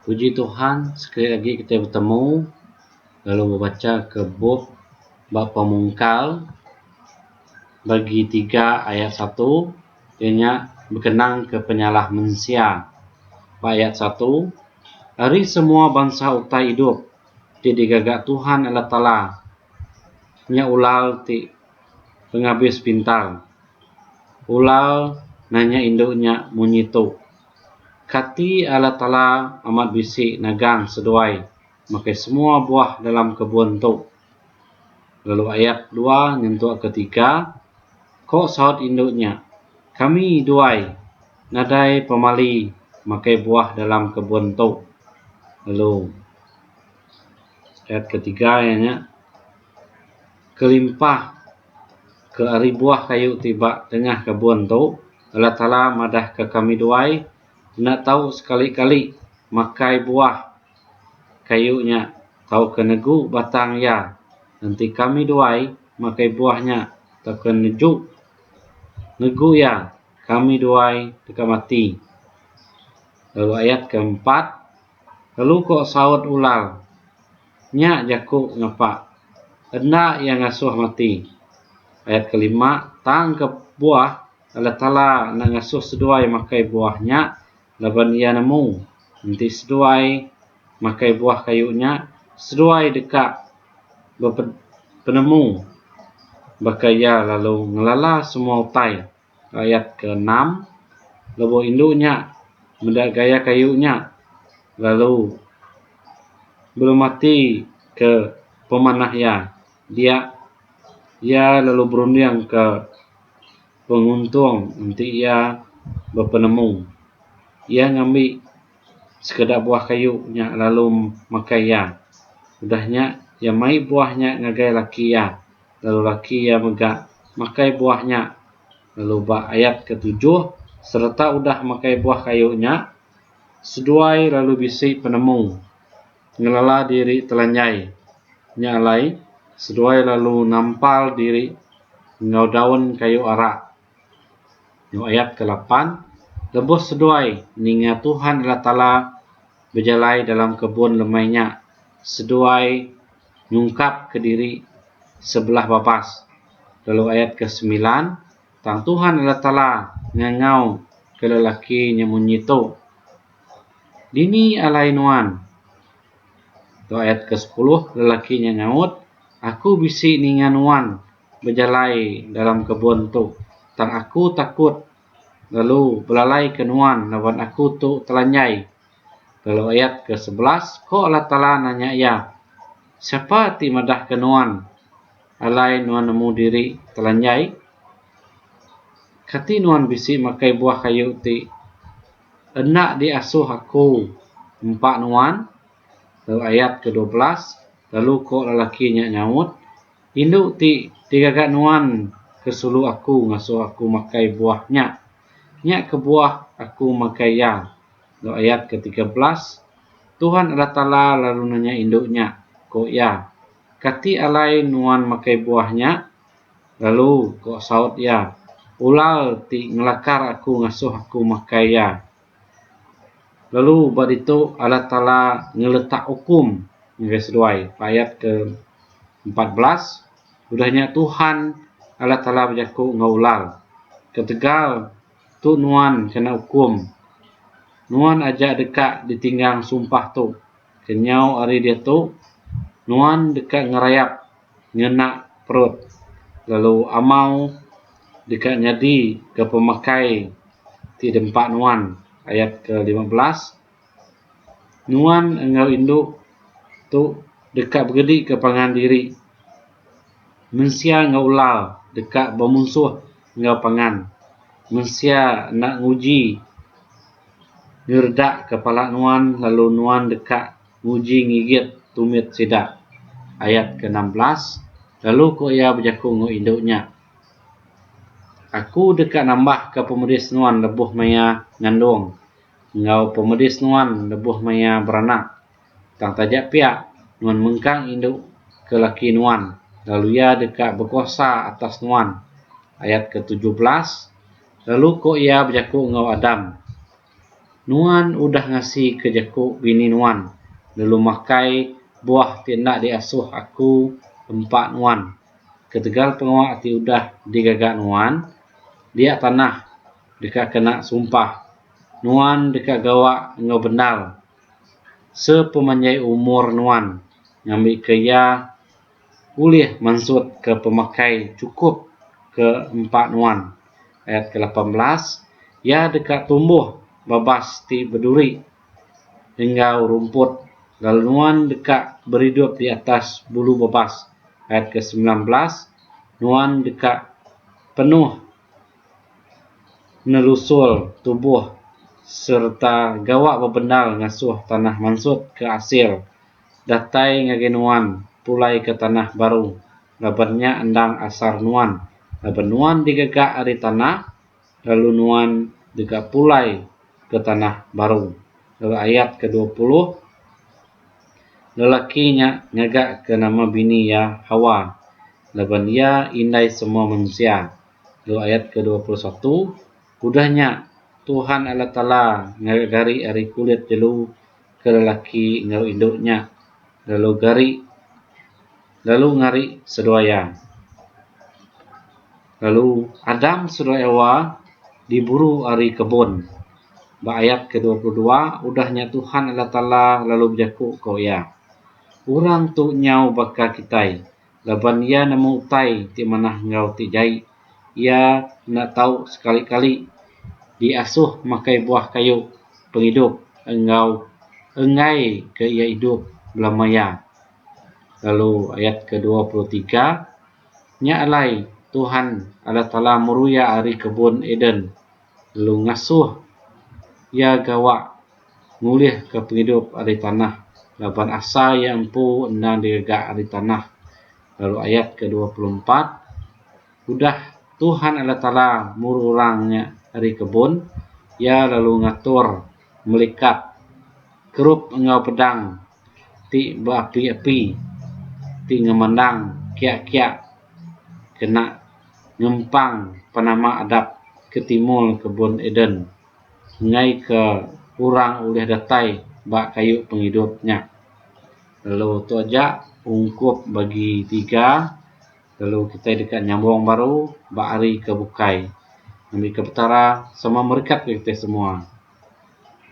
Puji Tuhan, sekali lagi kita bertemu lalu membaca ke bab pemungkal bagi 3 ayat 1 ianya berkenaan ke penyalah manusia. Ayat 1, hari semua bangsa utai hidup di digagak Tuhan Allah Ta'ala nya ulal ti penghabis pintar ulal nanya induknya munyitu kati Allah Ta'ala amat bisik nagang seduai makai semua buah dalam kebun tu. Lalu ayat 2 nyentuh ketiga, kok saut induknya kami duai nadai pemali makai buah dalam kebun tu. Lalu ayat ketiga ianya kelimpah ke ari buah kayu tiba tengah kebun tu. Allah Ta'ala madah ke kami duai nak tahu sekali-kali makai buah kayunya tahu ke negu batang ya nanti kami duai makai buahnya tahu ke negu ya kami duai dekat mati. Lalu ayat keempat, lalu kok saut ulal nya jakuk ngapak hendak yang ngasuh mati. Ayat kelima, tang ke buah Allah Ta'ala nak ngasuh seduai makai buahnya laban ia nemu nanti seduai makai buah kayunya seduai dekat penemu bakaya lalu ngelala semua utai. Ayat ke-6, lebo induknya mendak gaya kayunya lalu belum mati ke pemanah ya dia lalu berunding ke penguntung nanti ia berpenemu ia ngambil sekedar buah kayunya lalu makai ya udahnya ia mai buahnya ngagai laki ya lalu laki ya megak makai buahnya. Lalu ayat ke-7, serta udah makai buah kayunya seduai lalu bisik penemu ngelala diri telanjai nyalai seduai lalu nampal diri ngau daun kayu arak. Ayat ke-8, lebus seduai ninga Tuhan Allah Ta'ala berjalai dalam kebun lemainya seduai nyungkap ke diri sebelah bapas. Lalu ayat ke-9, tang Tuhan Allah Ta'ala ngangau ke lelaki nyemunyi tu dini alai nuan. Tu ayat ke-10, lelaki nyangaut aku bisik ninga nuan berjalai dalam kebun tu tang aku takut lalu belalai ke nuan lawan aku tu telanjai. Lalu ayat ke-11, kok Allah Ta'ala nanya ya siapa ti madah ke nuan alai nuan nemu diri telanjai kati nuan bisik makai buah kayu ti enak diasuh aku empak nuan. Lalu ayat ke-12, lalu kok lelaki nyaut induk ti digagak nuan kesulu aku ngasuh aku makai buahnya nyak ke buah aku makai ya. Lalu ayat ke-13, Tuhan Allah Ta'ala lalu nanya induknya kok ya kati alai nuan makai buahnya lalu kok saut ya ulal ti ngelakar aku ngasuh aku makai ya. Lalu buat itu Allah Ta'ala ngeletak hukum yang sesuai. Ayat ke-14, udahnya Tuhan Allah Ta'ala berjaku ngulal ketegal tu nuan kena hukum nuan ajak dekat ditinggang sumpah tu kenyau hari dia tu nuan dekat ngerayap ngenak perut lalu amau dekat nyadi ke pemakai ti dempak nuan. Ayat ke-15, nuan engau induk tu dekat bergedi ke pangan diri mensia ngaulal dekat bermusuh ngau pangan mensia nak nguji ngerdak kepala nuan lalu nuan dekat nguji ngigit tumit sidak. Ayat ke-16, lalu ko ia berjaku ngau induknya aku dekat nambah ke pemedis nuan lebuh maya ngandung ngau pemedis nuan lebuh maya beranak tang tajak piak nuan mengkang induk ke laki nuan lalu ia dekat berkuasa atas nuan. Ayat ke-17, lalu ko ia berjaku ngau Adam Nuan udah ngasih ke Jakub bini Nuan, lalu makai buah tindak diasuh aku empat Nuan. Ketegal pengawak ti udah digagak Nuan, dia tanah dekat kena sumpah. Nuan dekat gawak ngau benal. Sepemanjai umur Nuan, ngambil kaya ulih mansut ke pemakai cukup ke empat Nuan. Ayat ke-18, ya dekat tumbuh babas ti berduri hingga rumput, lalu Nuan dekat berhidup di atas bulu babas. Ayat ke-19, Nuan dekat penuh nelusul tubuh serta gawak bebenal ngasuh tanah mansut ke Asir. Datai ngage Nuan pulai ke tanah baru, labannya endang asar Nuan. Laban Nuan digagak ari tanah, lalu Nuan dekat pulai ke tanah baru. Lalu ayat ke-20, lelakinya ngagak ke nama bini ya Hawa, laban ia indai semua manusia. Lalu ayat ke-21, udahnya Tuhan Allah Ta'ala ngagari ari kulit jelu ke lelaki ngau induknya, lalu ngari sedoaya. Lalu Adam sedoi Ewa diburu ari kebun. Ba ayat ke-22, udahnya Tuhan Allah Ta'ala lalu berjaku kau ya. Urang tu nyau baka kitai, laban ia nemu utai ti manah ngau ti jai. Ia nak tahu sekali-kali diasuh makai buah kayu penghidup engau engai ke ia hidup belamaya. Lalu ayat ke-23, nya alai Tuhan Allah Ta'ala meruya ari kebun Eden, lalu ngasuh ia gawak ngulih ke penghidup ari tanah, laban asa ia empu endang digagak ari tanah. Lalu ayat ke-24, udah Tuhan Allah Ta'ala mururangnya ari kebun, ia lalu ngatur melikat kerup engau pedang ti berapi-api ti ngemandang kiak-kiak kena ngempang panama adap ke timur kebun Eden, ngai ke urang ulih datai bak kayu penghidupnya. Lalu tu aja ungkup bagi 3. Lalu kita dekat nyambung baru bak hari ke bukai. Ambil ke petara sama mereka kita semua.